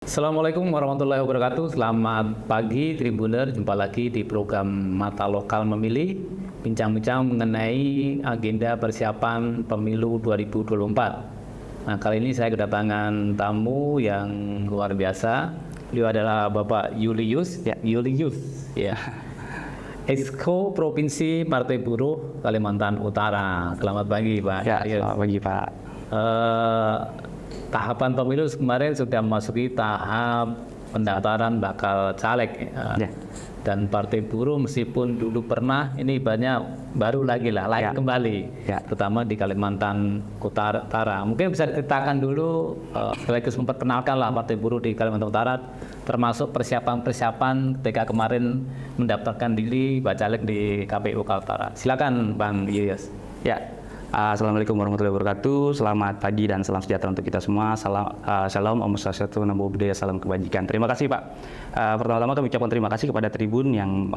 Assalamualaikum warahmatullahi wabarakatuh. Selamat pagi Tribuner, jumpa lagi di program Mata Lokal Memilih, bincang-bincang mengenai agenda persiapan pemilu 2024. Nah, kali ini saya kedatangan tamu yang luar biasa. Beliau adalah Bapak Julius, ya. Exco Provinsi Partai Buruh Kalimantan Utara. Selamat pagi, Pak. Ya, selamat pagi, Pak. Tahapan pemilu kemarin sudah memasuki tahap pendaftaran bakal caleg, Ya. dan Partai Buruh meskipun dulu pernah, ini banyak baru lagi lah, lain Ya. kembali, Ya. terutama di Kalimantan Utara. Mungkin bisa diceritakan dulu, sekaligus memperkenalkan lah Partai Buruh di Kalimantan Utara, termasuk persiapan ketika kemarin mendaftarkan diri bacalek di KPU Kaltara. Silakan Bang Julius. Ya. Assalamualaikum warahmatullahi wabarakatuh. Selamat pagi dan salam sejahtera untuk kita semua. Shalom, Om Swastiastu, Namo Buddhaya, salam kebajikan. Terima kasih, Pak. Pertama-tama kami ucapkan terima kasih kepada Tribun yang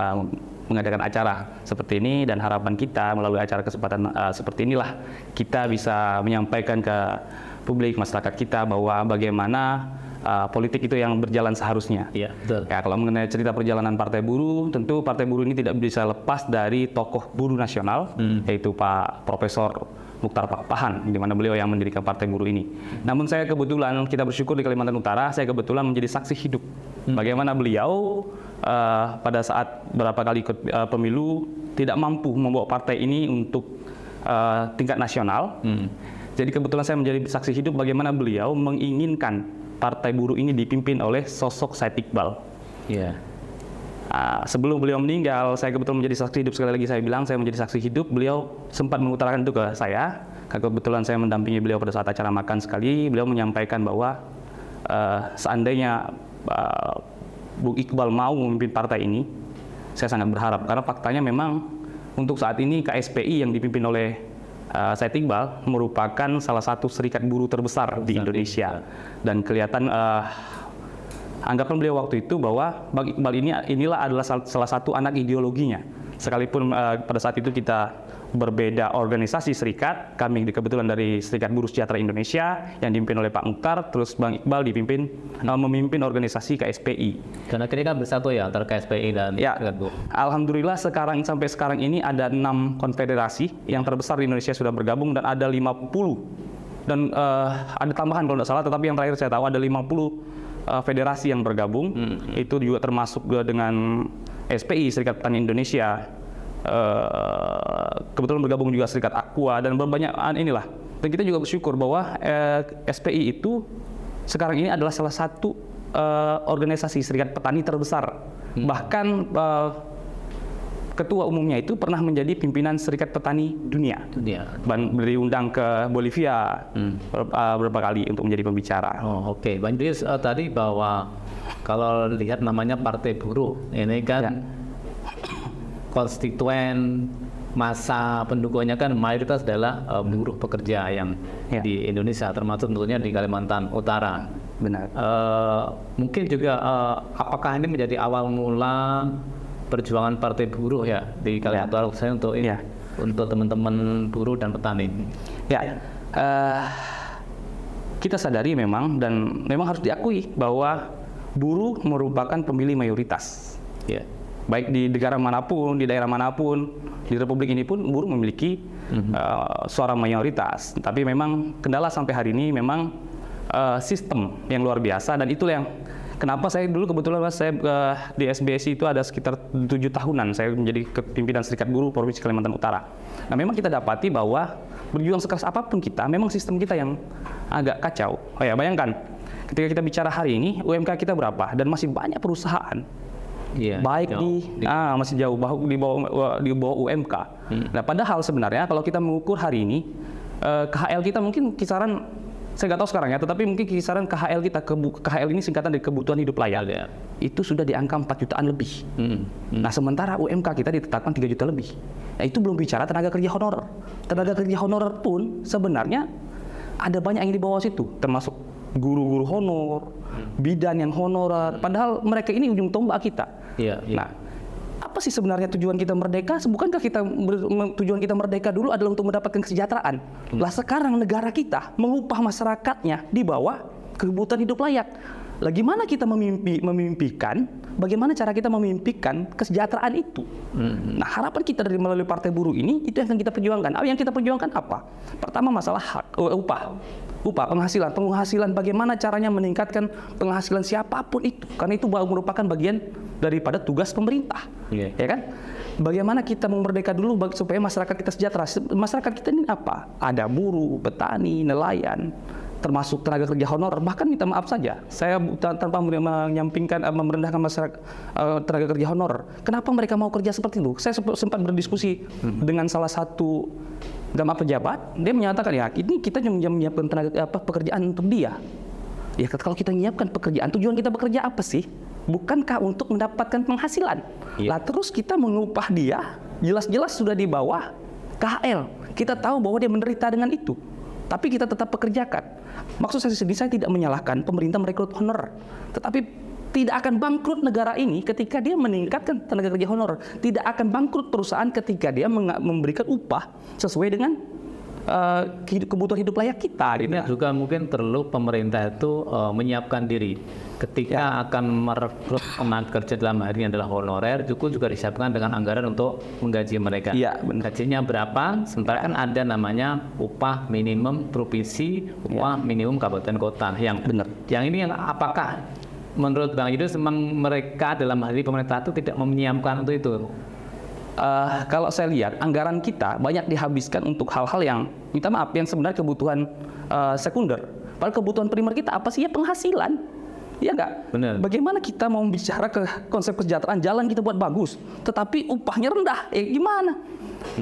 mengadakan acara seperti ini, dan harapan kita melalui acara kesempatan seperti inilah kita bisa menyampaikan ke publik masyarakat kita bahwa bagaimana politik itu yang berjalan seharusnya. Iya, betul. Ya, kalau mengenai cerita perjalanan Partai Buruh, tentu Partai Buruh ini tidak bisa lepas dari tokoh buruh nasional, yaitu Pak Profesor Muchtar Pakpahan, di mana beliau yang mendirikan Partai Buruh ini. Namun saya kebetulan, kita bersyukur di Kalimantan Utara, saya kebetulan menjadi saksi hidup bagaimana beliau pada saat berapa kali ikut pemilu tidak mampu membawa partai ini untuk tingkat nasional. Jadi kebetulan saya menjadi saksi hidup bagaimana beliau menginginkan Partai Buruh ini dipimpin oleh sosok Said Iqbal. Iya. Sebelum beliau meninggal, saya kebetulan menjadi saksi hidup. Sekali lagi saya bilang, saya menjadi saksi hidup. Beliau sempat mengutarakan itu ke saya. Kebetulan saya mendampingi beliau pada saat acara makan sekali. Beliau menyampaikan bahwa seandainya Bu Iqbal mau memimpin partai ini, saya sangat berharap. Karena faktanya memang untuk saat ini KSPI yang dipimpin oleh Said Iqbal merupakan salah satu serikat buruh terbesar di Indonesia, dan kelihatan anggapan beliau waktu itu bahwa Bang Iqbal inilah adalah salah satu anak ideologinya. Sekalipun pada saat itu kita berbeda organisasi serikat, kami kebetulan dari Serikat Buruh Sejahtera Indonesia yang dipimpin oleh Pak Muchtar, terus Bang Iqbal memimpin organisasi KSPI. Karena akhirnya kan bersatu ya antara KSPI dan Ya, Serikat Buruh. alhamdulillah sampai sekarang ini ada 6 konfederasi yang terbesar di Indonesia sudah bergabung, dan ada 50 dan ada tambahan kalau tidak salah, tetapi yang terakhir saya tahu ada 50 federasi yang bergabung. Itu juga termasuk dengan SPI, Serikat Petani Indonesia. Kebetulan bergabung juga Serikat Aqua dan berbanyak inilah. Dan kita juga bersyukur bahwa SPI itu sekarang ini adalah salah satu organisasi serikat petani terbesar. Bahkan ketua umumnya itu pernah menjadi pimpinan Serikat Petani Dunia. Diundang ke Bolivia beberapa kali untuk menjadi pembicara. Oh, oke. Bang Julius, tadi bahwa kalau lihat namanya Partai Buruh, ini kan Ya. konstituen masa pendukungnya kan mayoritas adalah buruh pekerja yang Ya. di Indonesia, termasuk tentunya di Kalimantan Utara. Benar. Mungkin juga apakah ini menjadi awal mula perjuangan Partai Buruh ya di Kalimantan Utara, untuk ini, Ya. untuk teman-teman buruh dan petani? Ya, kita sadari memang, dan memang harus diakui bahwa buruh merupakan pemilih mayoritas. Ya. Baik di negara manapun, di daerah manapun, di Republik ini pun buruh memiliki suara mayoritas. Tapi memang kendala sampai hari ini memang sistem yang luar biasa, dan itulah yang kenapa saya dulu kebetulan saya di SBSI itu ada sekitar 7 tahunan saya menjadi kepimpinan Serikat Buruh Provinsi Kalimantan Utara. Nah, memang kita dapati bahwa berjuang sekeras apapun kita, memang sistem kita yang agak kacau. Oh ya, bayangkan ketika kita bicara hari ini, UMK kita berapa, dan masih banyak perusahaan Iya, baik masih jauh di bawah UMK. Nah, padahal sebenarnya kalau kita mengukur hari ini KHL kita mungkin kisaran, saya nggak tahu sekarang ya, tetapi mungkin kisaran KHL kita, KHL ini singkatan dari kebutuhan hidup layak, itu sudah di angka 4 jutaan lebih. Nah, sementara UMK kita ditetapkan 3 juta lebih. Nah, itu belum bicara tenaga kerja honorer. Tenaga kerja honorer pun sebenarnya ada banyak yang di bawah situ, termasuk guru-guru honor, bidan yang honorer. Padahal mereka ini ujung tombak kita. Iya. Nah, apa sih sebenarnya tujuan kita merdeka? Bukankah tujuan kita merdeka dulu adalah untuk mendapatkan kesejahteraan? Lah sekarang negara kita mengupah masyarakatnya di bawah kebutuhan hidup layak. Bagaimana kita memimpikan, bagaimana cara kita memimpikan kesejahteraan itu. Nah, harapan kita dari melalui Partai Buruh ini, itu yang akan kita perjuangkan. Yang kita perjuangkan apa? Pertama, masalah hak, upah, penghasilan. Bagaimana caranya meningkatkan penghasilan siapapun itu, karena itu merupakan bagian daripada tugas pemerintah, ya kan? Bagaimana kita memerdeka dulu supaya masyarakat kita sejahtera. Masyarakat kita ini apa? Ada buruh, petani, nelayan, termasuk tenaga kerja honorer. Bahkan minta maaf saja, saya tanpa menyampingkan merendahkan masyarakat tenaga kerja honorer. Kenapa mereka mau kerja seperti itu? Saya sempat berdiskusi dengan salah satu pejabat. Dia menyatakan, ya ini kita menyiapkan pekerjaan untuk dia. Ya kalau kita menyiapkan pekerjaan, tujuan kita bekerja apa sih? Bukankah untuk mendapatkan penghasilan? Lah terus kita mengupah dia, jelas-jelas sudah di bawah KHL. Kita tahu bahwa dia menderita dengan itu, tapi kita tetap pekerjakan. Maksud saya tidak menyalahkan pemerintah merekrut honorer, tetapi tidak akan bangkrut negara ini ketika dia meningkatkan tenaga kerja honorer. Tidak akan bangkrut perusahaan ketika dia memberikan upah sesuai dengan kebutuhan hidup layak kita. Ini juga mungkin perlu pemerintah itu menyiapkan diri ketika akan merekrut tenaga kerja, dalam hal ini adalah honorer, juga disiapkan dengan anggaran untuk menggaji mereka. Iya, benar. Gajinya berapa? Sementara kan ada namanya upah minimum provinsi, upah minimum kabupaten kota. Yang benar. Yang ini yang apakah menurut Bang Yudus memang mereka dalam hal ini pemerintah itu tidak menyiapkan untuk itu? Kalau saya lihat anggaran kita banyak dihabiskan untuk hal-hal yang minta maaf yang sebenarnya kebutuhan sekunder. Padahal kebutuhan primer kita apa sih? Ya penghasilan. Ya enggak? Benar. Bagaimana kita mau bicara ke konsep kesejahteraan, jalan kita buat bagus, tetapi upahnya rendah. Gimana?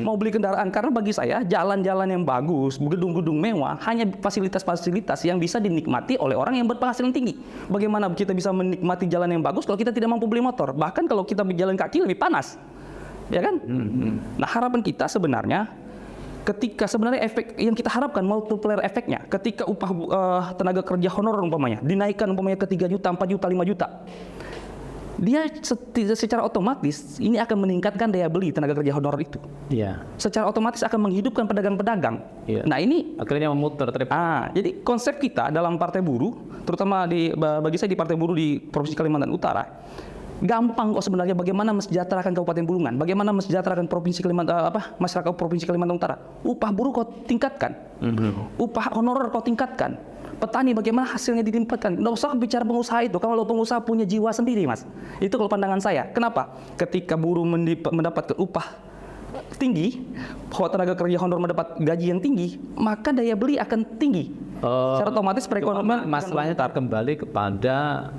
Mau beli kendaraan, karena bagi saya jalan-jalan yang bagus, gedung-gedung mewah, hanya fasilitas-fasilitas yang bisa dinikmati oleh orang yang berpenghasilan tinggi. Bagaimana kita bisa menikmati jalan yang bagus kalau kita tidak mampu beli motor? Bahkan kalau kita berjalan kaki lebih panas. Ya kan? Nah, harapan kita sebenarnya ketika sebenarnya efek yang kita harapkan multiplier efeknya ketika upah tenaga kerja honorer umpamanya dinaikkan umpamanya ke 3 juta, 4 juta, 5 juta. Dia secara otomatis ini akan meningkatkan daya beli tenaga kerja honorer itu. Iya. Secara otomatis akan menghidupkan pedagang-pedagang. Iya. Nah, ini akhirnya memutar. Jadi konsep kita dalam Partai Buruh, terutama bagi saya di Partai Buruh di Provinsi Kalimantan Utara, gampang kok sebenarnya bagaimana mensejahterakan Kabupaten Bulungan, bagaimana mensejahterakan masyarakat Provinsi Kalimantan Utara. Upah buruh kau tingkatkan, upah honorer kau tingkatkan, petani bagaimana hasilnya dilimpahkan. Nggak usah bicara pengusaha itu, kalau pengusaha punya jiwa sendiri, Mas. Itu kalau pandangan saya. Kenapa? Ketika buruh mendapatkan upah tinggi, tenaga kerja honorer mendapat gaji yang tinggi, maka daya beli akan tinggi. Secara otomatis perekonomian masalahnya kembali kepada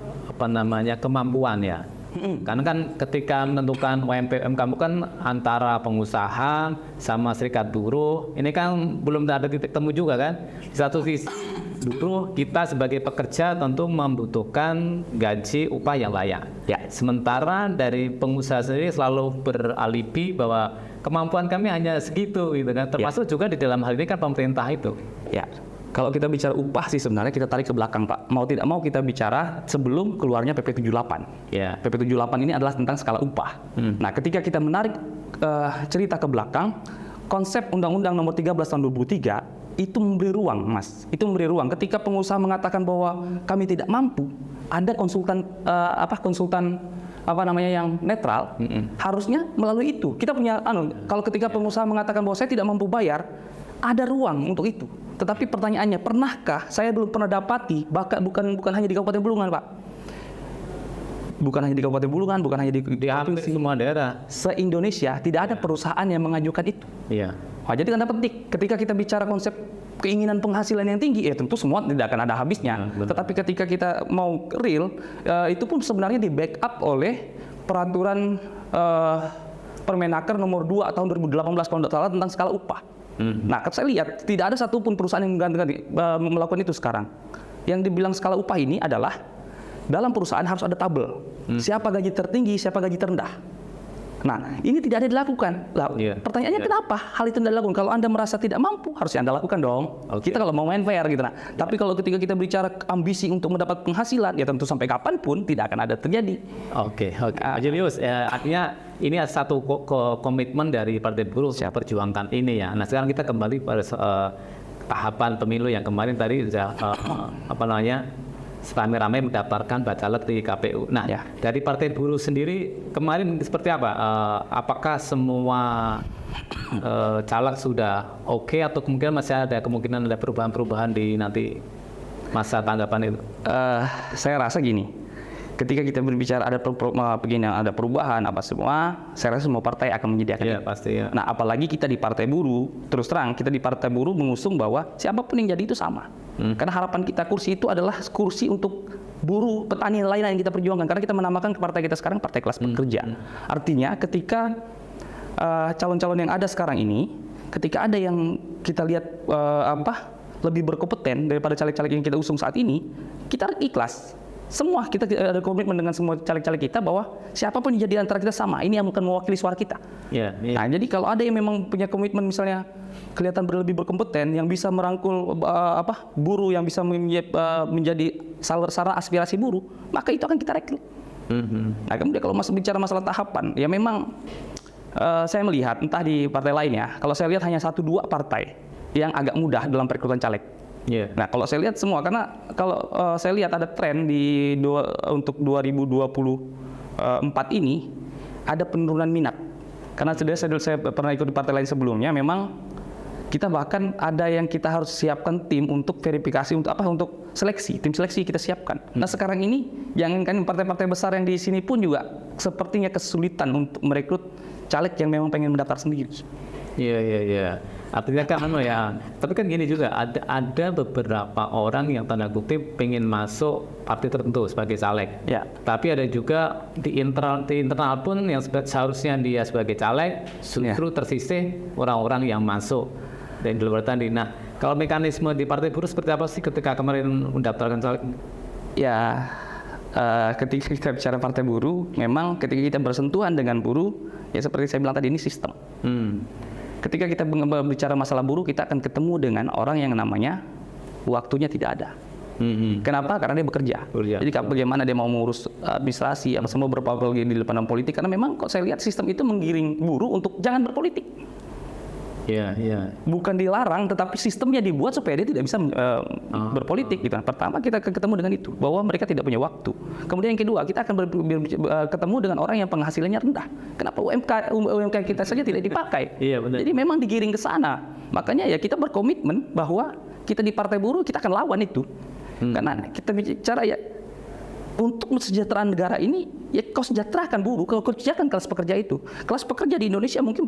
kemampuan ya. Karena kan ketika menentukan UMP kamu kan antara pengusaha sama serikat buruh, ini kan belum ada titik temu juga kan. Di satu sisi buruh kita sebagai pekerja tentu membutuhkan gaji upah yang layak. Ya, sementara dari pengusaha sendiri selalu beralibi bahwa kemampuan kami hanya segitu gitu kan. Termasuk juga di dalam hal ini kan pemerintah itu. Ya. Kalau kita bicara upah sih sebenarnya kita tarik ke belakang, Pak. Mau tidak mau kita bicara sebelum keluarnya PP 78. Ya. PP 78 ini adalah tentang skala upah. Nah, ketika kita menarik cerita ke belakang, konsep Undang-Undang Nomor 13 Tahun 2003 itu memberi ruang, Mas. Itu memberi ruang. Ketika pengusaha mengatakan bahwa kami tidak mampu, ada konsultan yang netral, harusnya melalui itu. Kita punya kalau ketika pengusaha mengatakan bahwa saya tidak mampu bayar, ada ruang untuk itu. Tetapi pertanyaannya, pernahkah? Saya belum pernah dapati, bahkan bukan hanya di Kabupaten Bulungan, Pak. Bukan hanya di Kabupaten Bulungan, bukan hanya di hampir semua daerah. Se-Indonesia tidak ada perusahaan yang mengajukan itu. Iya. Nah, jadi tanda petik, ketika kita bicara konsep keinginan penghasilan yang tinggi, tentu semua tidak akan ada habisnya. Tetapi ketika kita mau real, itu pun sebenarnya di backup oleh peraturan Permenaker Nomor 2 tahun 2018 kalau tidak salah tentang skala upah. Nah, saya lihat tidak ada satupun perusahaan yang melakukan itu sekarang. Yang dibilang skala upah ini adalah dalam perusahaan harus ada tabel. Siapa gaji tertinggi, siapa gaji terendah. Nah, ini tidak ada dilakukan. Pertanyaannya kenapa hal itu tidak dilakukan? Kalau Anda merasa tidak mampu, harusnya Anda lakukan dong. Kita kalau mau main fair gitu. Tapi kalau ketika kita bicara ambisi untuk mendapat penghasilan, ya tentu sampai kapanpun tidak akan ada terjadi. Oke. Julius, artinya ini satu komitmen dari Partai Buruh perjuangkan ini ya. Nah, sekarang kita kembali pada tahapan pemilu yang kemarin tadi ramai-ramai mendaftarkan bacalek di KPU. Nah, Ya. dari Partai Buruh sendiri kemarin seperti apa? Apakah semua caleg sudah oke atau kemungkinan masih ada kemungkinan ada perubahan-perubahan di nanti masa tanggapan itu? Saya rasa gini, ketika kita berbicara ada begini, ada perubahan apa semua, saya rasa semua partai akan menyediakan. Iya, itu. pasti ya. Nah, apalagi kita di Partai Buruh, terus terang kita di Partai Buruh mengusung bahwa siapapun yang jadi itu sama. Karena harapan kita kursi itu adalah kursi untuk buruh, petani lain yang kita perjuangkan. Karena kita menamakan ke partai kita sekarang partai kelas pekerja. Artinya ketika calon-calon yang ada sekarang ini, ketika ada yang kita lihat lebih berkompeten daripada caleg-caleg yang kita usung saat ini, kita ikhlas. Semua kita ada komitmen dengan semua caleg-caleg kita bahwa siapapun yang jadi antara kita sama, ini yang akan mewakili suara kita. Iya. Nah, jadi kalau ada yang memang punya komitmen misalnya kelihatan lebih berkompeten, yang bisa merangkul buruh, yang bisa menjadi sarana aspirasi buruh, maka itu akan kita rekrut. Nah, kemudian kalau bicara masalah tahapan, ya memang saya melihat entah di partai lain ya, kalau saya lihat hanya 1-2 partai yang agak mudah dalam perekrutan caleg. Iya. Nah, kalau saya lihat semua, karena kalau saya lihat ada tren untuk 2024 ini ada penurunan minat. Karena saya pernah ikut di partai lain sebelumnya, memang kita bahkan ada yang kita harus siapkan tim untuk verifikasi untuk seleksi, tim seleksi kita siapkan. Nah, sekarang ini jangankan partai-partai besar yang di sini pun juga sepertinya kesulitan untuk merekrut caleg yang memang pengen mendaftar sendiri. Iya. Artinya kan tapi kan gini juga, ada beberapa orang yang tanda kutip pengen masuk partai tertentu sebagai caleg. Ya. Tapi ada juga di internal pun yang seharusnya dia sebagai caleg justru tersisih orang-orang yang masuk dan di luar tadi. Nah, kalau mekanisme di Partai Buruh seperti apa sih ketika kemarin mendaftarkan caleg? Ya, ketika kita bicara Partai Buruh, memang ketika kita bersentuhan dengan buruh, ya seperti saya bilang tadi, ini sistem. Ketika kita bicara masalah buruh, kita akan ketemu dengan orang yang namanya waktunya tidak ada. Kenapa? Karena dia bekerja. Jadi bagaimana dia mau mengurus administrasi, apa semua berapalagi di depan politik. Karena memang kok saya lihat sistem itu menggiring buruh untuk jangan berpolitik. Iya. Bukan dilarang, tetapi sistemnya dibuat supaya dia tidak bisa berpolitik. Gitu. Pertama kita ketemu dengan itu, bahwa mereka tidak punya waktu. Kemudian yang kedua, kita akan ketemu dengan orang yang penghasilannya rendah. Kenapa UMK kita saja tidak dipakai? Iya, benar. Jadi memang digiring ke sana. Makanya ya kita berkomitmen bahwa kita di Partai Buruh kita akan lawan itu. Karena kita bicara ya untuk kesejahteraan negara ini, ya kau sejahterakan buruh, kau kerjakan kelas pekerja itu. Kelas pekerja di Indonesia mungkin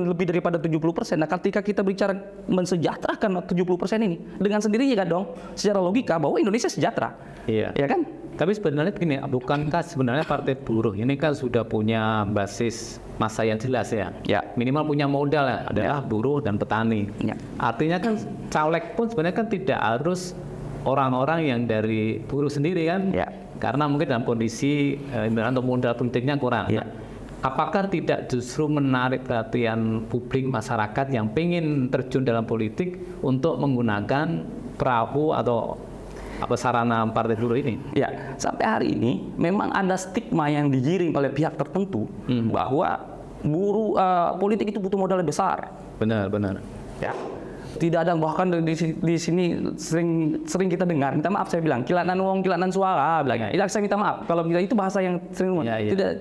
lebih daripada 70%. Nah, ketika kita bicara mensejahterakan 70% ini, dengan sendirinya kan dong, secara logika bahwa Indonesia sejahtera. Iya. Ya kan? Tapi sebenarnya begini, bukankah sebenarnya Partai Buruh ini kan sudah punya basis massa yang jelas ya? Ya. Minimal punya modal adalah buruh dan petani. Ya. Artinya kan caleg pun sebenarnya kan tidak harus orang-orang yang dari buruh sendiri kan? Ya. Karena mungkin dalam kondisi atau modal politiknya kurang. Ya. Nah, apakah tidak justru menarik perhatian publik masyarakat yang ingin terjun dalam politik untuk menggunakan perahu atau sarana Partai Buruh ini? Ya, sampai hari ini memang ada stigma yang digiring oleh pihak tertentu bahwa buruh politik itu butuh modal besar. Benar. Ya. Tidak ada, bahkan di sini sering kita dengar, minta maaf saya bilang, kilanan uang, kilanan suara, bilangnya. Tidak, saya minta maaf. Kalau kita itu bahasa yang sering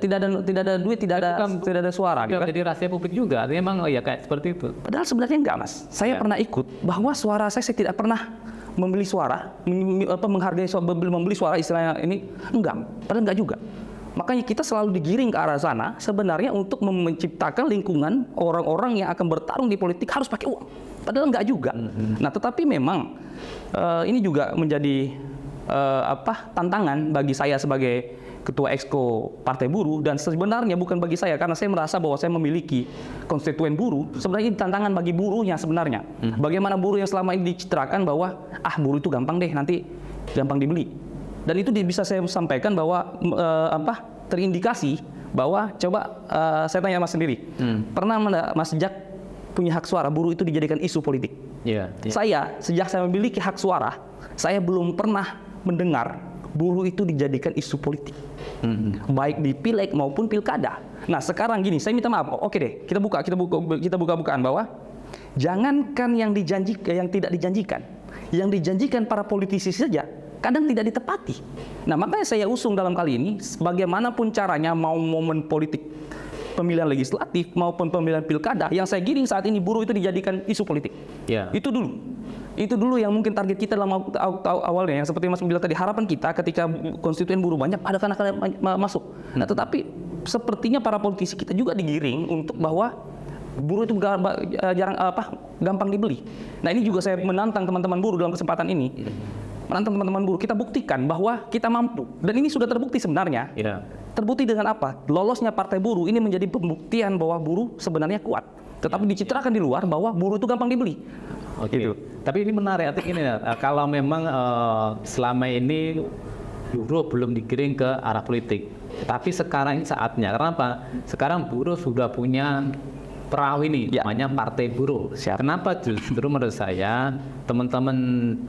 tidak ada duit, tidak ada suara. Gitu kan? Jadi rahasia publik juga, artinya memang kayak seperti itu. Padahal sebenarnya enggak, Mas. Saya pernah ikut bahwa suara saya tidak pernah membeli suara, menghargai membeli suara istilahnya ini, enggak. Padahal enggak juga. Makanya kita selalu digiring ke arah sana sebenarnya untuk menciptakan lingkungan orang-orang yang akan bertarung di politik harus pakai uang. Padahal enggak juga. Nah, tetapi memang ini juga menjadi tantangan bagi saya sebagai Ketua Exco Partai Buruh, dan sebenarnya bukan bagi saya karena saya merasa bahwa saya memiliki konstituen buruh. Sebenarnya ini tantangan bagi buruhnya sebenarnya. Bagaimana buruh yang selama ini dicitrakan bahwa buruh itu gampang deh, nanti gampang dibeli. Dan itu bisa saya sampaikan bahwa terindikasi bahwa saya tanya Mas sendiri, pernah Mas sejak punya hak suara buruh itu dijadikan isu politik? Iya. Saya sejak saya memiliki hak suara, saya belum pernah mendengar buruh itu dijadikan isu politik, baik di pileg maupun pilkada. Nah, sekarang gini, saya minta maaf. Oke deh, kita buka-bukaan bahwa jangankan yang dijanjikan, yang tidak dijanjikan, yang dijanjikan para politisi saja kadang tidak ditepati. Nah, makanya saya usung dalam kali ini, bagaimanapun caranya, mau momen politik pemilihan legislatif maupun pemilihan pilkada, yang saya giring saat ini buruh itu dijadikan isu politik. Ya. Itu dulu yang mungkin target kita dalam awalnya, yang seperti Mas bilang tadi, harapan kita ketika konstituen buruh banyak ada kanak-kanak masuk. Nah, tetapi sepertinya para politisi kita juga digiring untuk bahwa buruh itu gampang dibeli. Nah, ini juga saya menantang teman-teman buruh dalam kesempatan ini. Menantang teman-teman buruh, kita buktikan bahwa kita mampu. Dan ini sudah terbukti sebenarnya. Ya. Terbukti dengan apa? Lolosnya Partai Buruh ini menjadi pembuktian bahwa buruh sebenarnya kuat. Tetapi dicitrakan di luar bahwa buruh itu gampang dibeli. Oke. Gitu. Tapi ini menarik, artinya ini kalau memang selama ini buruh belum digiring ke arah politik, tapi sekarang ini saatnya. Karena apa? Sekarang buruh sudah punya perahu ini, namanya Partai Buruh. Siap. Kenapa justru menurut saya teman-teman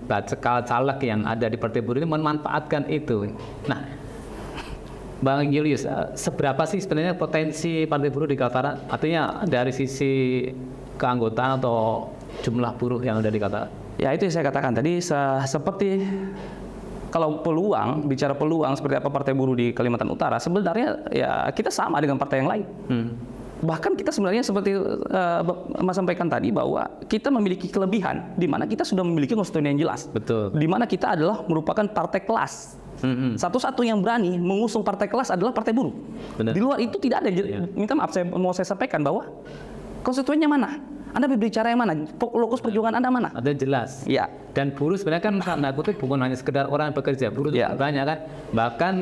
bacekal caleg yang ada di Partai Buruh ini memanfaatkan itu. Nah, Bang Julius, seberapa sih sebenarnya potensi Partai Buruh di Kaltara? Artinya dari sisi keanggotaan atau jumlah buruh yang ada di Kaltara? Ya, itu yang saya katakan tadi, seperti kalau peluang, bicara peluang seperti apa Partai Buruh di Kalimantan Utara, sebenarnya ya kita sama dengan partai yang lain. Bahkan kita sebenarnya seperti Mas sampaikan tadi, bahwa kita memiliki kelebihan di mana kita sudah memiliki konstituen yang jelas. Betul. Di mana kita adalah merupakan partai kelas. Satu-satu yang berani mengusung partai kelas adalah Partai Buruh. Benar. Di luar itu tidak ada. Minta maaf, saya sampaikan bahwa konstituennya mana? Anda berbicara yang mana? Lokus perjuangan Anda mana? Ada jelas. Ya. Dan buruh sebenarnya kan tanda kutip bukan hanya sekedar orang yang bekerja, buruh itu banyak kan. Bahkan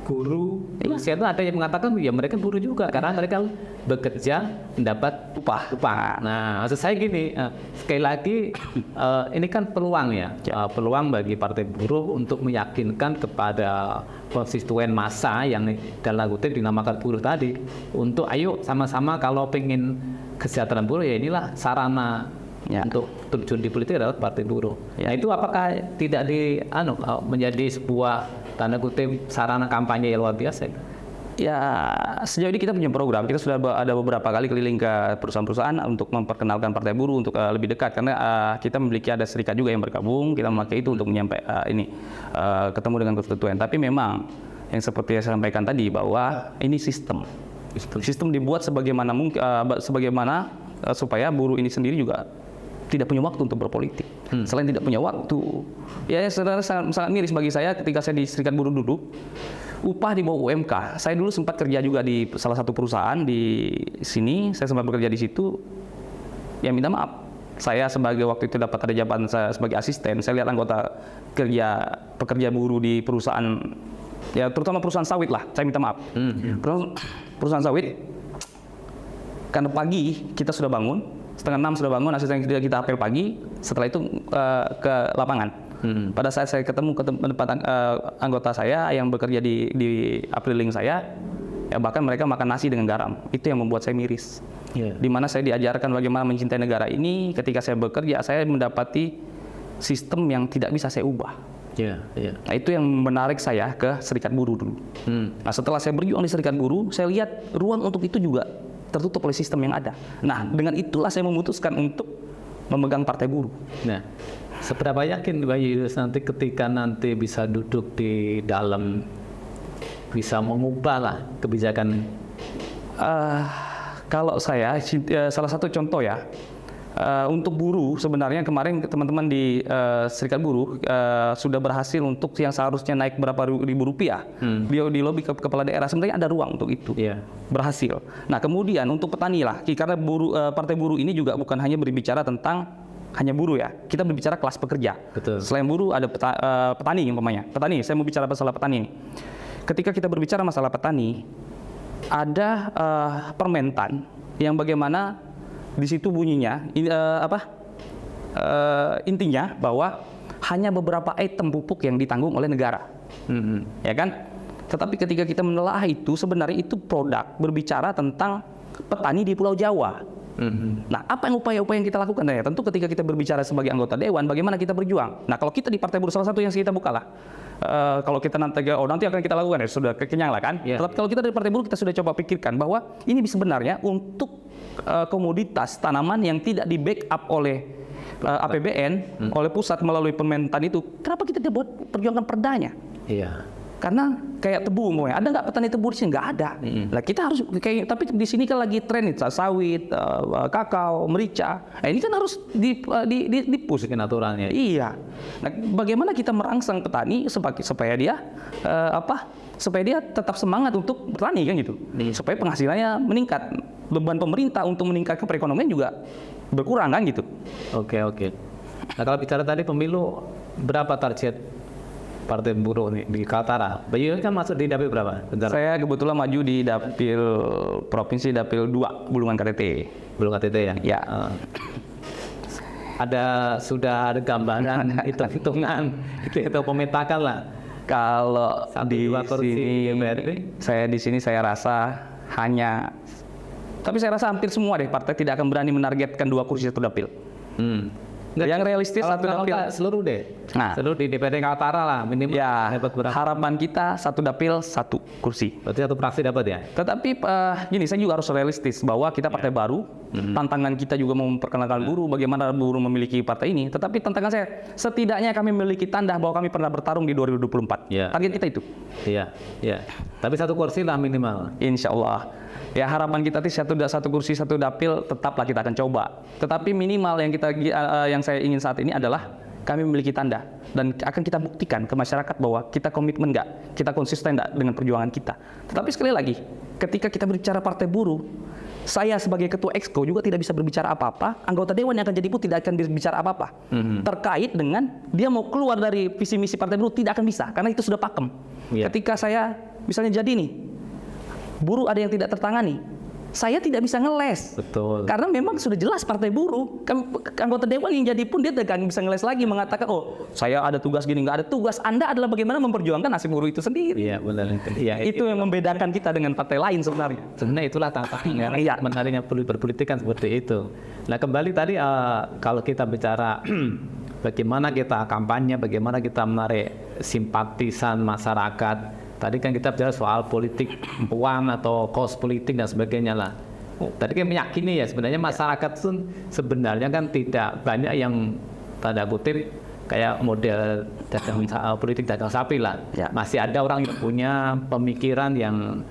guru, dosen itu ada yang mengatakan ya mereka buruh juga karena mereka bekerja mendapat upah. Nah, maksud saya gini, sekali lagi ini kan peluang ya, peluang bagi Partai Buruh untuk meyakinkan kepada konstituen massa yang dalam kutip dinamakan buruh tadi, untuk ayo sama-sama kalau pengen kesejahteraan buruh, ya inilah sarana untuk terjun di politik adalah Partai Buruh. Nah, itu apakah tidak menjadi sebuah tanda kutip sarana kampanye yang luar biasa? Ya, sejauh ini kita punya program. Kita sudah ada beberapa kali keliling ke perusahaan-perusahaan untuk memperkenalkan Partai Buruh untuk lebih dekat, karena kita memiliki ada serikat juga yang bergabung. Kita memakai itu untuk ketemu dengan konstituen. Tapi memang yang seperti yang saya sampaikan tadi, bahwa ini sistem dibuat sebagaimana supaya buruh ini sendiri juga tidak punya waktu untuk berpolitik. Selain tidak punya waktu, ya sebenarnya sangat miris bagi saya ketika saya di Serikat Buruh dulu, upah di bawah UMK. Saya dulu sempat kerja juga di salah satu perusahaan di sini, saya sempat bekerja di situ. Ya minta maaf, saya sebagai waktu itu dapat ada jabatan saya sebagai asisten, saya lihat anggota pekerja buruh di perusahaan, ya terutama perusahaan sawit lah, saya minta maaf. Perusahaan sawit, karena pagi kita sudah bangun, 5:30 sudah bangun, asisten kita apel pagi, setelah itu ke lapangan. Pada saat saya ketemu ke tempat anggota saya yang bekerja di apriling saya, ya bahkan mereka makan nasi dengan garam. Itu yang membuat saya miris. Di mana saya diajarkan bagaimana mencintai negara ini, ketika saya bekerja, saya mendapati sistem yang tidak bisa saya ubah. Nah, itu yang menarik saya ke Serikat Buruh dulu. Nah, setelah saya berjuang di Serikat Buruh, saya lihat ruang untuk itu juga tertutup oleh sistem yang ada. Nah, dengan itulah saya memutuskan untuk memegang Partai Buruh. Nah, seberapa yakin Pak Julius nanti ketika nanti bisa duduk di dalam, bisa mengubah lah kebijakan? Kalau saya, salah satu contoh ya, untuk buruh sebenarnya kemarin teman-teman di Serikat Buruh sudah berhasil untuk yang seharusnya naik berapa ribu rupiah, di lobi ke kepala daerah, sebenarnya ada ruang untuk itu. Berhasil. Nah, kemudian untuk petani lah, karena Partai Buruh ini juga bukan hanya berbicara tentang hanya buruh ya, kita berbicara kelas pekerja. Betul. Selain buruh ada petani umpamanya. Petani, saya mau bicara masalah petani ini. Ketika kita berbicara masalah petani, ada Permentan yang bagaimana di situ bunyinya intinya bahwa hanya beberapa item pupuk yang ditanggung oleh negara, ya kan? Tetapi ketika kita menelaah itu, sebenarnya itu produk berbicara tentang petani di Pulau Jawa. Nah, apa yang upaya-upaya yang kita lakukan? Ya, tentu ketika kita berbicara sebagai anggota dewan, bagaimana kita berjuang. Nah, kalau kita di Partai Buruh, salah satu yang kita buka lah. Kalau kita nanti akan kita lakukan ya, sudah kenyang lah kan. Tapi kalau kita dari Partai Buruh, kita sudah coba pikirkan bahwa ini sebenarnya untuk komoditas tanaman yang tidak di backup oleh APBN oleh pusat melalui Permentan itu, kenapa kita tidak buat perjuangan perdanya? Iya. Karena kayak tebu umpamanya, ada nggak petani tebu di sini? Nggak ada. Lah kita harus kayak, tapi di sini kan lagi tren nih, sawit, kakao, merica. Nah, ini kan harus di push. Bikin aturannya. Iya. Nah, bagaimana kita merangsang petani supaya dia supaya dia tetap semangat untuk bertani kan gitu. Supaya penghasilannya meningkat. Beban pemerintah untuk meningkatkan perekonomian juga berkurang kan gitu. Oke. Nah kalau bicara tadi pemilu, berapa target Partai Buruh nih di Kaltara? Bayu kan masuk di dapil berapa? Bentar. Saya kebetulan maju di dapil provinsi, dapil 2 Bulungan KTT. Belum KTT ya? Ya. Sudah ada gambaran, hitung-hitungan, itu pemetakan lah. Kalau di sini saya rasa hanya, tapi saya rasa hampir semua deh partai tidak akan berani menargetkan 2 kursi satu dapil. Yang realistis satu dapil seluruh deh. Nah, seluruh di DPD Kaltara lah minimal. Ya, dapat berapa? harapan kita satu dapil satu kursi. Berarti satu fraksi dapat ya? Tetapi gini, saya juga harus realistis bahwa kita partai baru, tantangan kita juga memperkenalkan buruh, bagaimana buruh memiliki partai ini. Tetapi tantangan saya, setidaknya kami memiliki tanda bahwa kami pernah bertarung di 2024. Ya. Target kita itu. Iya. Tapi satu kursi lah minimal. Insya Allah. Ya harapan kita satu kursi satu dapil tetaplah kita akan coba. Tetapi minimal yang saya ingin saat ini adalah kami memiliki tanda dan akan kita buktikan ke masyarakat bahwa kita komitmen nggak, kita konsisten nggak dengan perjuangan kita. Tetapi sekali lagi, ketika kita berbicara partai buruh, saya sebagai ketua Exco juga tidak bisa berbicara apa-apa. Anggota dewan yang akan jadi pun tidak akan berbicara apa-apa terkait dengan dia mau keluar dari visi misi partai buruh, tidak akan bisa karena itu sudah pakem. Ketika saya misalnya jadi nih, buruh ada yang tidak tertangani, saya tidak bisa ngeles. Betul. Karena memang sudah jelas partai buruh, anggota dewan yang jadi pun dia tidak akan bisa ngeles lagi mengatakan, oh saya ada tugas gini, nggak ada tugas. Anda adalah bagaimana memperjuangkan nasib buruh itu sendiri. Iya benar. Iya, itu yang membedakan kita dengan partai lain sebenarnya. Sebenarnya itulah tantangan. Iya. Menariknya berpolitik kan seperti itu. Nah kembali tadi kalau kita bicara bagaimana kita kampanye, bagaimana kita menarik simpatisan masyarakat. Tadi kan kita bicara soal politik uang atau kos politik dan sebagainya lah. Tadi kan meyakini ya sebenarnya masyarakat pun sebenarnya kan tidak banyak yang tanda kutip kayak model politik dagang sapi lah. Ya. Masih ada orang yang punya pemikiran yang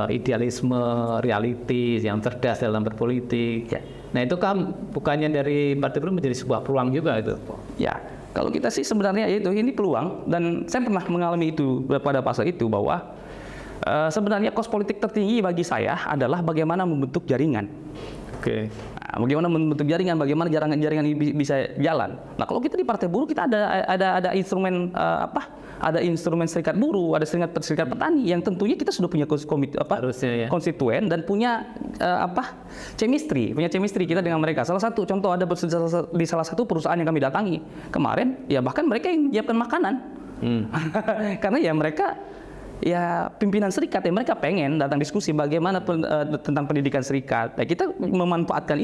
idealisme, realistis, yang cerdas dalam berpolitik. Ya. Nah itu kan bukannya dari Partai Buruh menjadi sebuah peluang juga itu. Ya. Kalau kita sih sebenarnya itu ini peluang, dan saya pernah mengalami itu pada fase itu bahwa sebenarnya kos politik tertinggi bagi saya adalah bagaimana membentuk jaringan. Oke. Nah, bagaimana membentuk jaringan, bagaimana jaringan ini bisa jalan. Nah, kalau kita di Partai Buruh kita ada instrumen ada instrumen serikat buruh, ada serikat petani yang tentunya kita sudah punya konstituen dan punya chemistry kita dengan mereka. Salah satu contoh ada di salah satu perusahaan yang kami datangi kemarin, ya bahkan mereka yang menyiapkan makanan. Karena ya mereka pimpinan serikat ya mereka pengen datang diskusi bagaimana tentang pendidikan serikat. Nah, kita memanfaatkan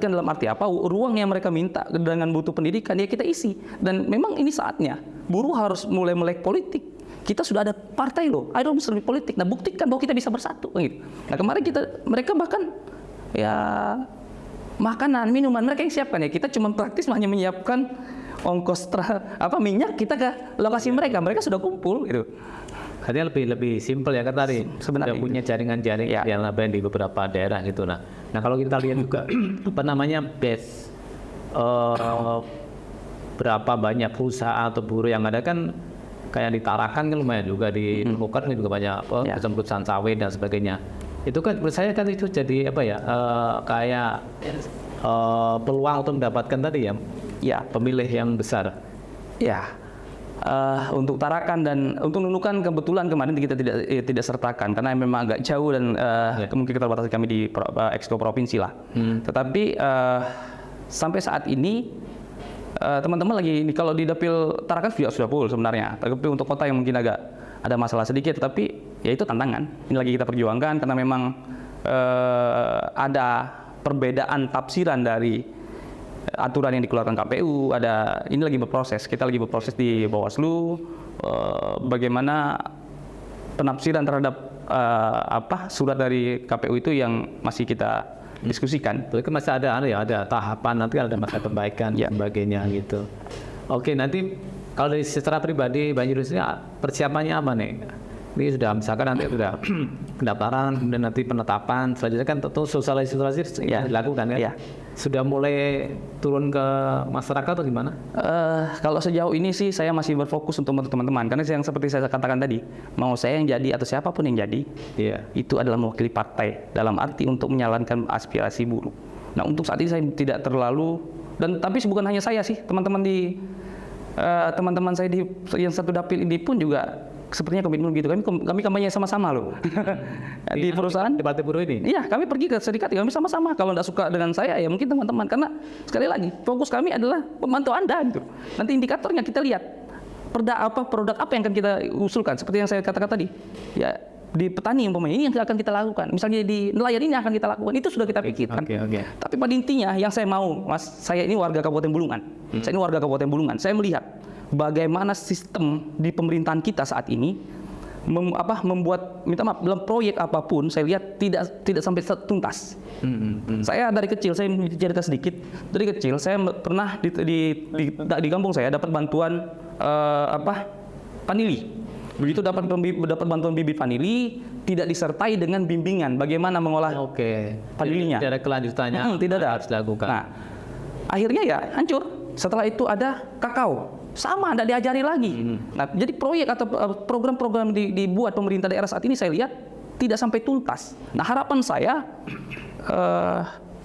dalam arti apa, ruang yang mereka minta dengan butuh pendidikan ya kita isi. Dan memang ini saatnya buruh harus mulai melek politik. Kita sudah ada partai loh, ayo dong politik. Nah buktikan bahwa kita bisa bersatu gitu. Nah kemarin mereka bahkan ya makanan, minuman mereka yang siapkan ya. Kita cuma praktis hanya menyiapkan ongkos minyak kita ke lokasi mereka sudah kumpul gitu. Artinya lebih simpel ya kan tadi. Sebenarnya punya jaringan-jaringan yang lain di beberapa daerah gitu. Nah kalau kita lihat juga base berapa banyak perusahaan atau buruh yang ada kan kayak di Tarakan kan lumayan juga, di Nunukan juga banyak perusahaan sawit dan sebagainya. Itu kan menurut saya kan itu jadi kayak peluang untuk mendapatkan tadi ya pemilih yang besar. Ya. Untuk Tarakan dan untuk Nunukan kebetulan kemarin kita tidak sertakan karena memang agak jauh dan mungkin keterbatasan kami di Exco provinsi lah. Tetapi sampai saat ini teman-teman lagi kalau di dapil Tarakan sudah full sebenarnya. Tapi untuk kota yang mungkin agak ada masalah sedikit, tetapi ya itu tantangan. Ini lagi kita perjuangkan karena memang ada perbedaan tafsiran dari aturan yang dikeluarkan KPU. Ini lagi berproses. Kita lagi berproses di Bawaslu bagaimana penafsiran terhadap surat dari KPU itu yang masih kita diskusikan. Itu kan masih ada tahapan, nanti ada masa perbaikan dan sebagainya gitu. Oke, nanti kalau dari secara pribadi Bang Yunus ini persiapannya apa nih? Ini sudah misalkan nanti sudah pendaftaran, kemudian nanti penetapan, selanjutnya kan tentu sosialisasi dilakukan kan? Sudah mulai turun ke masyarakat atau gimana? Kalau sejauh ini sih saya masih berfokus untuk teman-teman, karena yang seperti saya katakan tadi, mau saya yang jadi atau siapapun yang jadi, itu adalah mewakili partai dalam arti untuk menjalankan aspirasi buruh. Nah, untuk saat ini saya tidak terlalu, tapi bukan hanya saya sih, teman-teman saya di yang satu dapil ini pun juga sepertinya komitmen gitu. Kami kampanye sama-sama loh. Di perusahaan di Partai Buruh ini. Iya, kami pergi ke serikat, kami sama-sama. Kalau tidak suka dengan saya, ya mungkin teman-teman. Karena sekali lagi, fokus kami adalah membantu Anda gitu. Nanti indikatornya kita lihat produk apa yang akan kita usulkan. Seperti yang saya katakan tadi, ya di petani umpamanya ini yang akan kita lakukan. Misalnya di nelayan ini akan kita lakukan. Itu sudah kita pikirkan. Tapi pada intinya yang saya mau, Mas, saya ini warga Kabupaten Bulungan. Saya ini warga Kabupaten Bulungan. Saya melihat bagaimana sistem di pemerintahan kita saat ini membuat, minta maaf, dalam proyek apapun saya lihat tidak sampai tuntas. Saya dari kecil, saya cerita sedikit, dari kecil saya pernah di kampung saya dapat bantuan vanili. Begitu dapat bantuan bibit vanili, tidak disertai dengan bimbingan bagaimana mengolah vanilinya. Tidak ada kelanjutannya. Tidak ada, harus dilakukan. Nah, akhirnya ya hancur. Setelah itu ada kakao, sama tidak diajari lagi. Nah, jadi proyek atau program-program dibuat pemerintah daerah saat ini saya lihat tidak sampai tuntas. Nah, harapan saya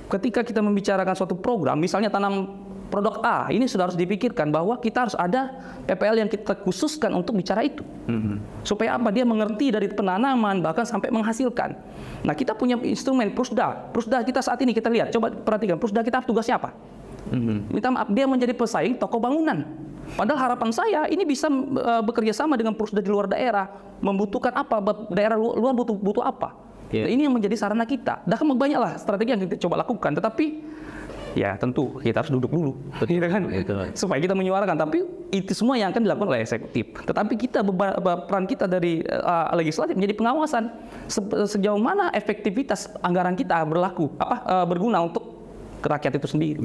ketika kita membicarakan suatu program, misalnya tanam produk A, ini sudah harus dipikirkan bahwa kita harus ada PPL yang kita khususkan untuk bicara itu. Supaya apa? Dia mengerti dari penanaman bahkan sampai menghasilkan. Nah, kita punya instrumen Prusda. Prusda kita saat ini kita lihat, coba perhatikan Prusda kita tugasnya apa? Minta maaf, dia menjadi pesaing toko bangunan. Padahal harapan saya ini bisa bekerja sama dengan Prusda di luar daerah, membutuhkan apa, daerah luar butuh apa. Nah, ini yang menjadi sarana kita. Dah kan banyaklah strategi yang kita coba lakukan, tetapi ya tentu kita harus duduk dulu, gitu kan? Supaya kita menyuarakan. Tapi itu semua yang akan dilakukan oleh eksekutif. Tetapi kita peran kita dari legislatif menjadi pengawasan sejauh mana efektivitas anggaran kita berguna untuk ke rakyat itu sendiri.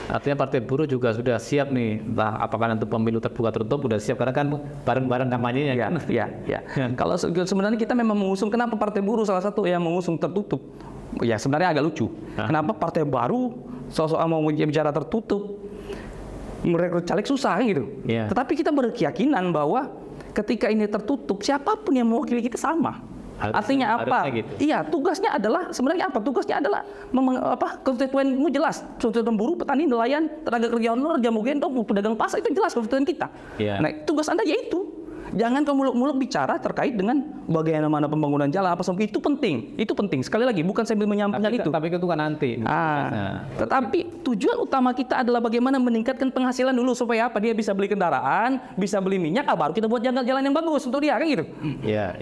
Artinya Partai Buruh juga sudah siap nih, entah apakah nanti pemilu terbuka tertutup sudah siap, karena kan bareng-bareng kampanyenya kan. Kalau sebenarnya kita memang mengusung, kenapa Partai Buruh salah satu yang mengusung tertutup? Ya sebenarnya agak lucu. Kenapa partai baru soal mau bicara tertutup, merekrut caleg susah gitu. Tetapi kita berkeyakinan bahwa ketika ini tertutup, siapapun yang mewakili kita sama. Artinya apa? Gitu. Iya, tugasnya adalah sebenarnya apa? Tugasnya adalah konstituenmu jelas. Konstituen buruh, petani, nelayan, tenaga kerja honor, jamu gendong, pedagang pasar, itu jelas konstituen kita. Nah, tugas Anda yaitu jangan kamu muluk-muluk bicara terkait dengan bagaimana pembangunan jalan apa sampai itu penting. Itu penting. Sekali lagi bukan saya menyampaikan itu. Tapi itu kan nanti. Tetapi tujuan utama kita adalah bagaimana meningkatkan penghasilan dulu supaya apa? Dia bisa beli kendaraan, bisa beli minyak, baru kita buat jalan yang bagus untuk dia kan gitu. Iya.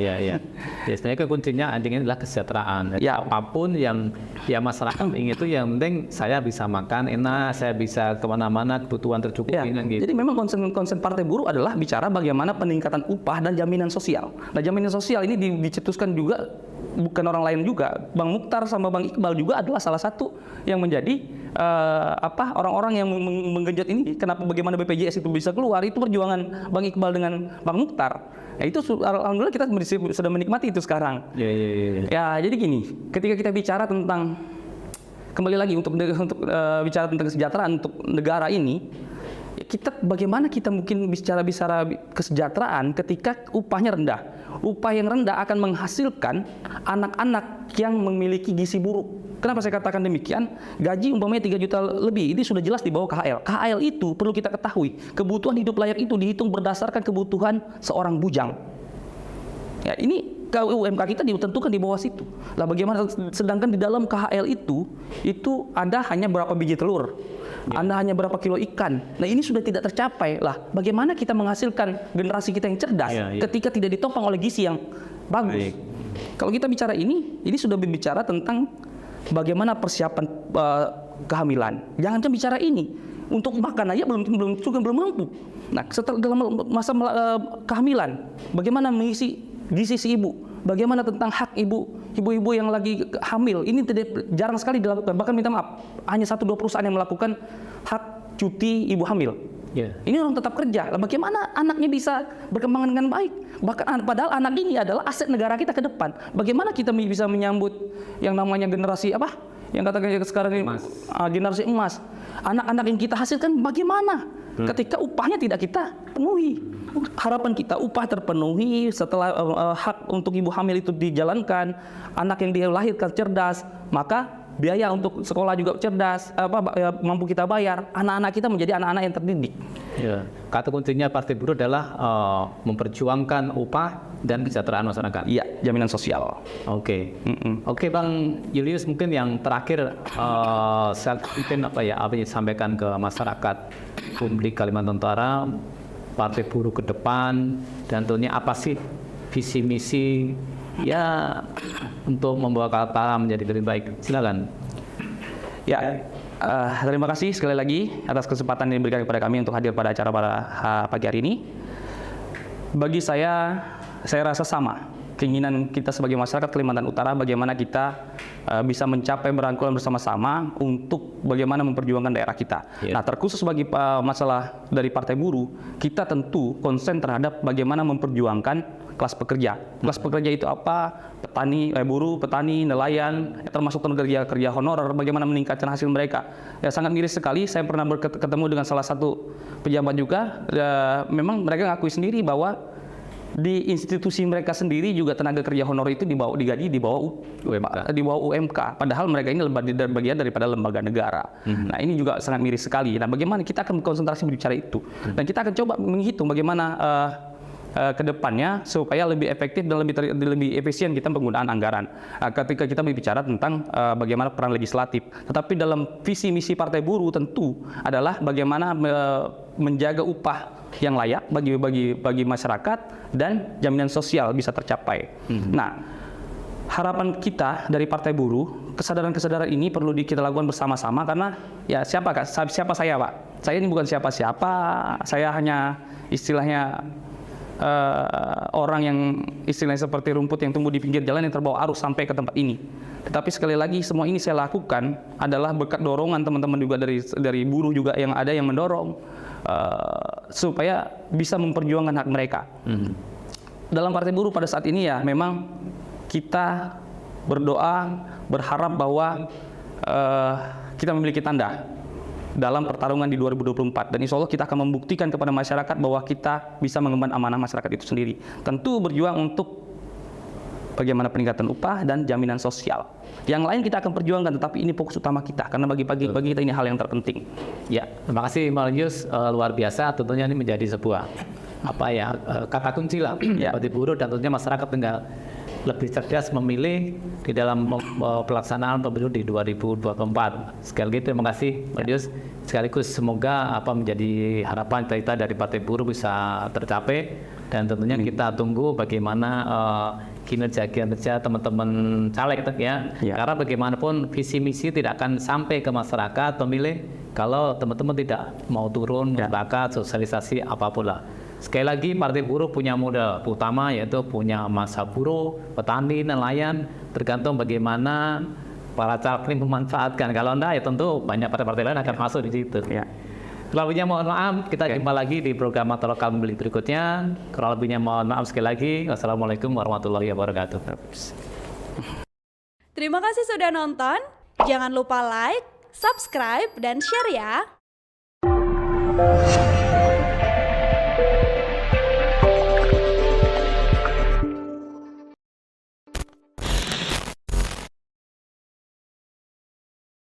Ya, sebenarnya kuncinya anjingnya adalah kesejahteraan. Apapun yang masyarakat ingin itu, yang penting saya bisa makan enak, saya bisa kemana-mana, kebutuhan tercukupi gitu. Jadi memang konsen Partai Buruh adalah bicara bagaimana peningkatan upah dan jaminan sosial. Nah, jaminan sosial ini dicetuskan juga bukan orang lain juga. Bang Mukhtar sama Bang Iqbal juga adalah salah satu yang menjadi orang-orang yang menggenjot ini. Kenapa bagaimana BPJS itu bisa keluar? Itu perjuangan Bang Iqbal dengan Bang Mukhtar. Ya itu alhamdulillah kita sudah menikmati itu sekarang. Ya, jadi gini, ketika kita bicara tentang kembali lagi untuk bicara tentang kesejahteraan untuk negara ini, bagaimana kita mungkin bicara kesejahteraan ketika upahnya rendah. Upah yang rendah akan menghasilkan anak-anak yang memiliki gizi buruk. Kenapa saya katakan demikian? Gaji umpamanya 3 juta lebih, ini sudah jelas di bawah KHL. KHL itu perlu kita ketahui, kebutuhan hidup layak itu dihitung berdasarkan kebutuhan seorang bujang. Ya, ini UMK kita ditentukan di bawah situ. Lah bagaimana sedangkan di dalam KHL itu ada hanya berapa biji telur. Anda hanya berapa kilo ikan. Nah, ini sudah tidak tercapai. Lah, bagaimana kita menghasilkan generasi kita yang cerdas ketika tidak ditopang oleh gizi yang bagus? Kalau kita bicara ini sudah berbicara tentang bagaimana persiapan kehamilan. Jangan bicara ini. Untuk makan aja belum mampu. Nah, setelah dalam masa kehamilan, bagaimana mengisi gizi si ibu? bagaimana tentang hak ibu-ibu yang lagi hamil? Ini jarang sekali dilakukan. Bahkan minta maaf, hanya 1-2 perusahaan yang melakukan hak cuti ibu hamil. Yeah. Ini orang tetap kerja. Bagaimana anaknya bisa berkembang dengan baik? Bahkan padahal anak ini adalah aset negara kita ke depan. Bagaimana kita bisa menyambut yang namanya generasi apa? Yang katakan sekarang ini generasi emas. Anak-anak yang kita hasilkan bagaimana? Ketika upahnya tidak kita penuhi. Harapan kita upah terpenuhi setelah hak untuk ibu hamil itu dijalankan, anak yang dilahirkan cerdas, maka biaya untuk sekolah juga cerdas, mampu kita bayar, anak-anak kita menjadi anak-anak yang terdidik. Ya, kata kuncinya Partai Buruh adalah memperjuangkan upah dan kesejahteraan masyarakat. Iya, jaminan sosial. Oke, oke Bang Julius, mungkin yang terakhir saya mungkin apa yang disampaikan ke masyarakat publik Kalimantan Utara, Partai Buruh ke depan, dan tentunya apa sih visi misi ya untuk membawa Kaltara menjadi lebih baik. Silakan. Ya, terima kasih sekali lagi atas kesempatan yang diberikan kepada kami untuk hadir pada acara pada pagi hari ini. Bagi saya rasa sama keinginan kita sebagai masyarakat Kalimantan Utara, bagaimana kita bisa mencapai berangkulan bersama-sama untuk bagaimana memperjuangkan daerah kita. Yeah. Nah, terkhusus bagi masalah dari Partai Buruh, kita tentu konsen terhadap bagaimana memperjuangkan kelas pekerja. Kelas pekerja itu apa? Petani, buruh, petani, nelayan, termasuk kerja honorer, bagaimana meningkatkan hasil mereka. Ya, sangat miris sekali, saya pernah ketemu dengan salah satu pejabat juga, memang mereka ngakui sendiri bahwa di institusi mereka sendiri juga tenaga kerja honorer itu digaji di bawah UMK. Padahal mereka ini bagian daripada lembaga negara. Nah, ini juga sangat miris sekali. Nah, bagaimana kita akan konsentrasi berbicara itu, dan kita akan coba menghitung bagaimana ke depannya supaya lebih efektif dan lebih efisien kita penggunaan anggaran. Ketika kita berbicara tentang bagaimana peran legislatif, tetapi dalam visi misi Partai Buruh tentu adalah bagaimana menjaga upah yang layak bagi masyarakat dan jaminan sosial bisa tercapai. Nah, harapan kita dari Partai Buruh, kesadaran-kesadaran ini perlu kita lakukan bersama-sama, karena ya siapa saya, Pak? Saya ini bukan siapa-siapa, saya hanya istilahnya orang yang istilahnya seperti rumput yang tumbuh di pinggir jalan yang terbawa arus sampai ke tempat ini. Tetapi sekali lagi, semua ini saya lakukan adalah berkat dorongan teman-teman juga dari buruh juga yang ada yang mendorong supaya bisa memperjuangkan hak mereka. Dalam Partai Buruh pada saat ini ya memang kita berdoa, berharap bahwa kita memiliki tanda dalam pertarungan di 2024, dan insya Allah kita akan membuktikan kepada masyarakat bahwa kita bisa mengemban amanah masyarakat itu sendiri. Tentu berjuang untuk bagaimana peningkatan upah dan jaminan sosial. Yang lain kita akan perjuangkan, tetapi ini fokus utama kita, karena bagi kita ini hal yang terpenting. Ya, terima kasih Mas Yus, luar biasa. Tentunya ini menjadi sebuah kata kunci lah Partai Buruh, dan tentunya masyarakat tinggal lebih cerdas memilih di dalam pelaksanaan pemilu di 2024. Sekali lagi terima kasih Pak Yus. Sekaligus semoga menjadi harapan kita dari Partai Buruh bisa tercapai, dan tentunya kita tunggu bagaimana kinerja teman-teman caleg ya. Karena bagaimanapun visi misi tidak akan sampai ke masyarakat pemilih kalau teman-teman tidak mau turun membakar sosialisasi apapun lah. Sekali lagi, Partai Buruh punya modal utama, yaitu punya massa buruh, petani, nelayan, tergantung bagaimana para caleg ini memanfaatkan. Kalau enggak, ya tentu banyak partai-partai lain akan masuk di situ. Kurang lebihnya mohon maaf, kita jumpa lagi di program Mata Lokal Memilih berikutnya. Kurang lebihnya mohon maaf sekali lagi. Wassalamualaikum warahmatullahi wabarakatuh. Terima kasih sudah nonton. Jangan lupa like, subscribe, dan share ya.